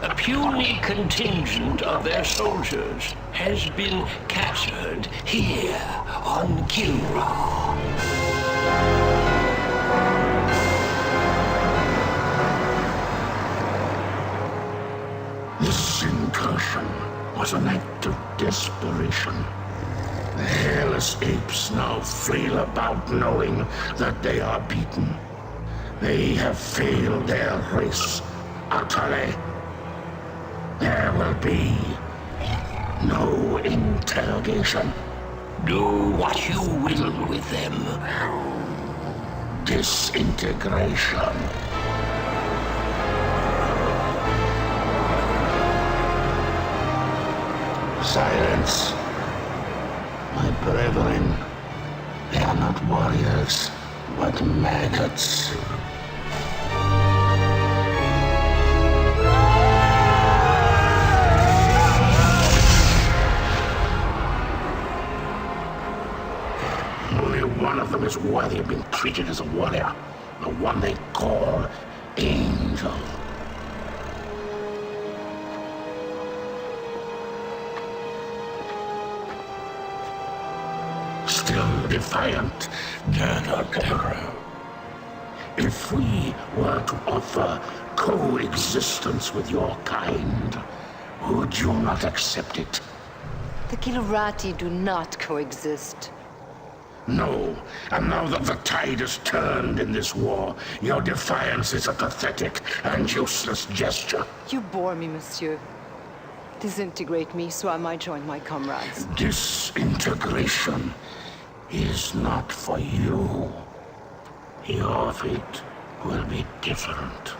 A puny contingent of their soldiers has been captured here on Kilra. This incursion was an act of desperation. The hairless apes now flail about knowing that they are beaten. They have failed their race utterly. There will be no interrogation. Do what you will with them. Disintegration. Silence. My brethren, they are not warriors, but maggots. Only one of them is worthy of being treated as a warrior. The one they call Angel. Still defiant, Terror. If we were to offer coexistence with your kind, would you not accept it? The Kilurati do not coexist. No, and now that the tide has turned in this war, your defiance is a pathetic and useless gesture. You bore me, monsieur. Disintegrate me so I might join my comrades. Disintegration is not for you. Your fate will be different.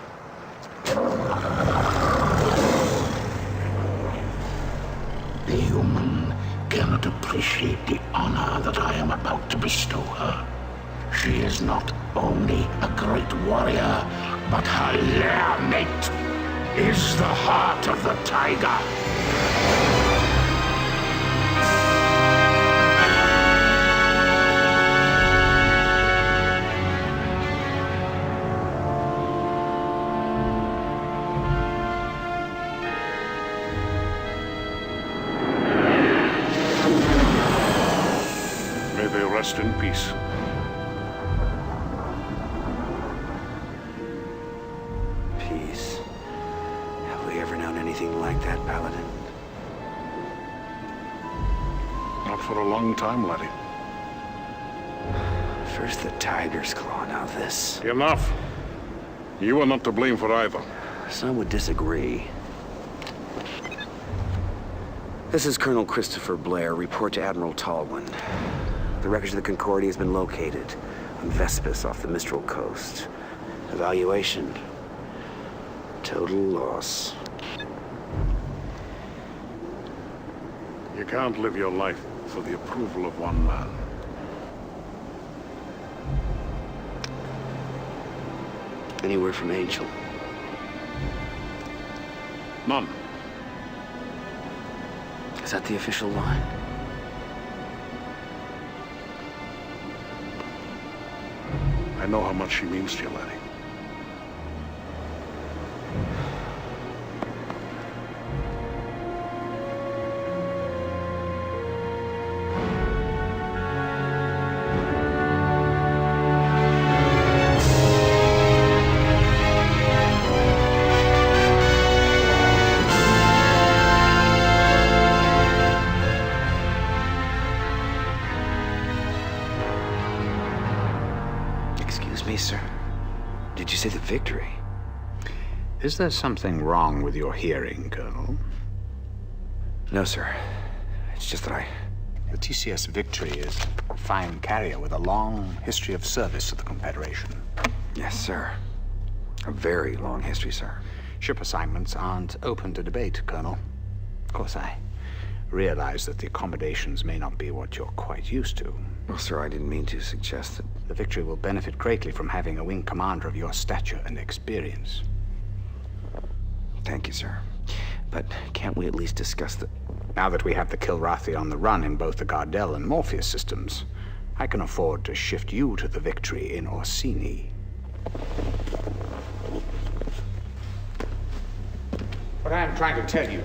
The human cannot appreciate the honor that I am about to bestow her. She is not only a great warrior, but her lair mate is the heart of the tiger. Rest in peace. Peace. Have we ever known anything like that, Paladin? Not for a long time, laddie. First the tiger's claw, now this. Enough. You are not to blame for either. Some would disagree. This is Colonel Christopher Blair. Report to Admiral Tallwin. The wreckage of the Concordia has been located on Vespus off the Mistral coast. Evaluation. Total loss. You can't live your life for the approval of one man. Any word from Angel? None. Is that the official line? I know how much she means to you, laddie. Sir. Did you say the victory? Is there something wrong with your hearing, Colonel? No, sir. It's just that The TCS Victory is a fine carrier with a long history of service to the Confederation. Yes, sir. A very long history, sir. Ship assignments aren't open to debate, Colonel. Of course, I realize that the accommodations may not be what you're quite used to. Well, sir, I didn't mean to suggest that. The Victory will benefit greatly from having a wing commander of your stature and experience. Thank you, sir. But can't we at least discuss the... Now that we have the Kilrathi on the run in both the Gardel and Morpheus systems, I can afford to shift you to the Victory in Orsini. What I'm trying to tell you,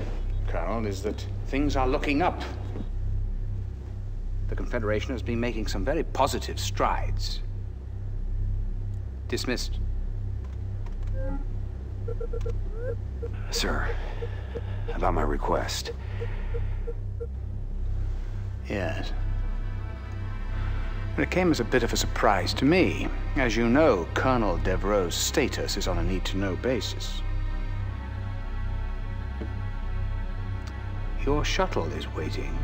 Colonel, is that things are looking up. The Confederation has been making some very positive strides. Dismissed. Sir, about my request. Yes. But it came as a bit of a surprise to me. As you know, Colonel Devereaux's status is on a need-to-know basis. Your shuttle is waiting.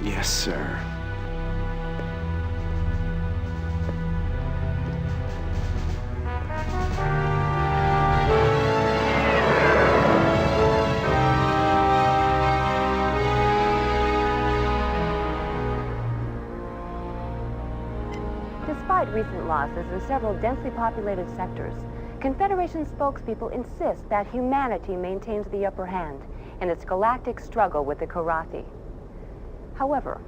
Yes, sir. Despite recent losses in several densely populated sectors, Confederation spokespeople insist that humanity maintains the upper hand in its galactic struggle with the Karathi. However,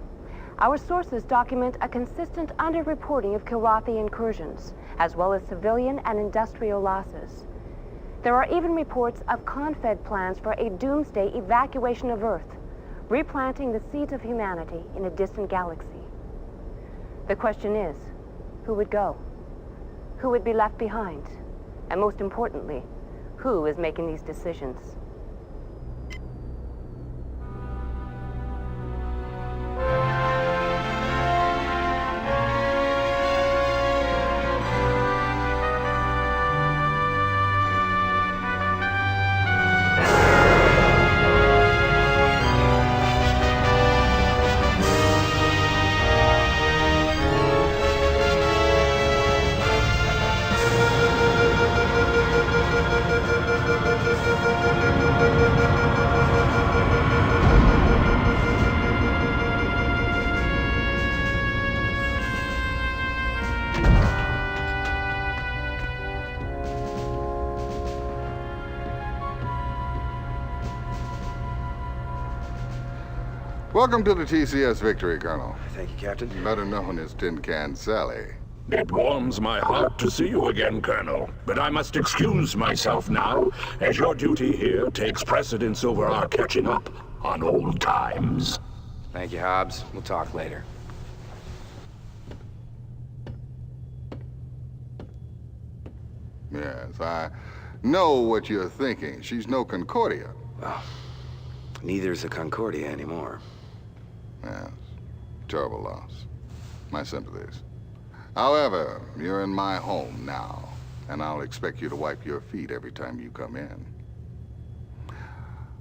our sources document a consistent underreporting of Karathi incursions, as well as civilian and industrial losses. There are even reports of Confed plans for a doomsday evacuation of Earth, replanting the seeds of humanity in a distant galaxy. The question is, who would go? Who would be left behind? And most importantly, who is making these decisions? Welcome to the TCS Victory, Colonel. Thank you, Captain. Better known as Tin Can Sally. It warms my heart to see you again, Colonel. But I must excuse myself now, as your duty here takes precedence over our catching up on old times. Thank you, Hobbs. We'll talk later. Yes, I know what you're thinking. She's no Concordia. Well, neither's a Concordia anymore. Yes, terrible loss. My sympathies. However, you're in my home now, and I'll expect you to wipe your feet every time you come in.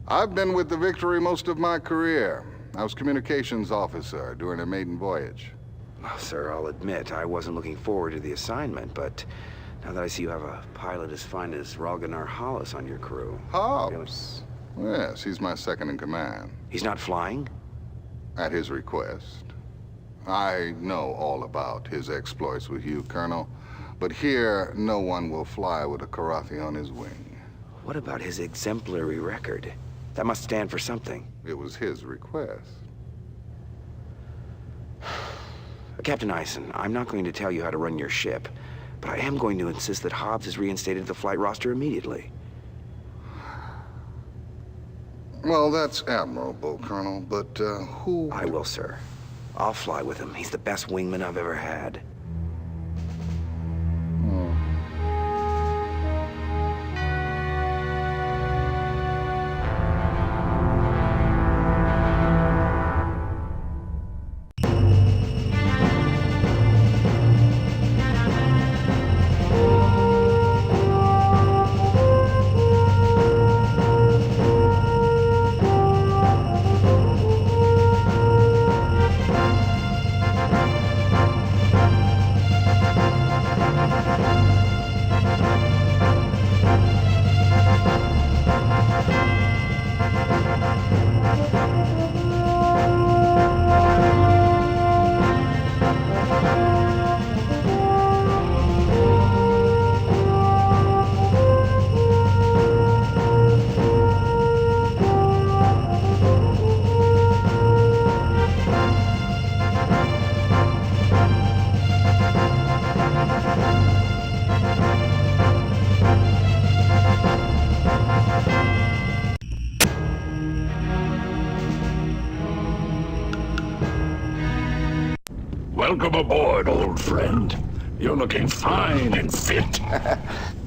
I've been with the Victory most of my career. I was communications officer during a maiden voyage. Well, sir, I'll admit I wasn't looking forward to the assignment, but now that I see you have a pilot as fine as Ralganar Hollis on your crew... Hobbs? Yes, he's my second in command. He's not flying? At his request. I know all about his exploits with you, Colonel, but here no one will fly with a Karathi on his wing. What about his exemplary record? That must stand for something. It was his request. Captain Eisen, I'm not going to tell you how to run your ship, but I am going to insist that Hobbs is reinstated to the flight roster immediately. Well, that's admirable, Colonel, but who... I will, sir. I'll fly with him. He's the best wingman I've ever had. Welcome aboard, old friend. You're looking fine and fit.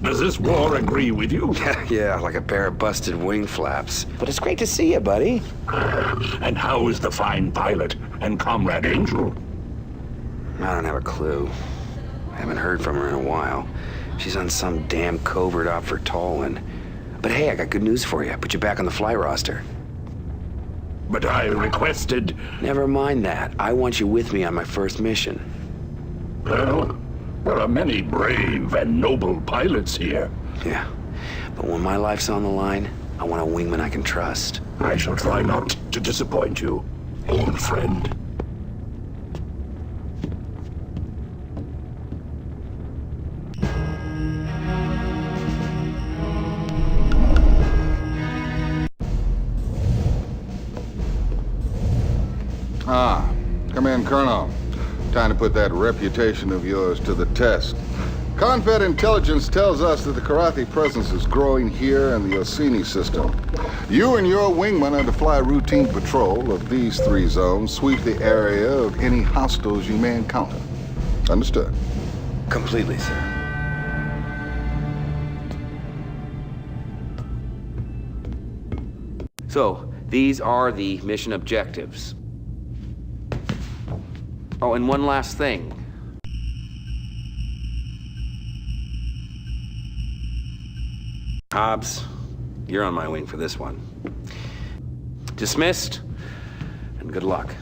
Does this war agree with you? Yeah, like a pair of busted wing flaps. But it's great to see you, buddy. And how is the fine pilot and Comrade Angel? I don't have a clue. I haven't heard from her in a while. She's on some damn covert op for Tallinn. But hey, I got good news for you. I put you back on the fly roster. But I requested... Never mind that. I want you with me on my first mission. Well, there are many brave and noble pilots here. Yeah, but when my life's on the line, I want a wingman I can trust. I shall try not to disappoint you, old friend. Ah, come in, Colonel. Time to put that reputation of yours to the test. Confed intelligence tells us that the Karathi presence is growing here in the Orsini system. You and your wingman are to fly routine patrol of these 3 zones, sweep the area of any hostiles you may encounter. Understood? Completely, sir. So, these are the mission objectives. Oh, and one last thing. Hobbs, you're on my wing for this one. Dismissed, and good luck.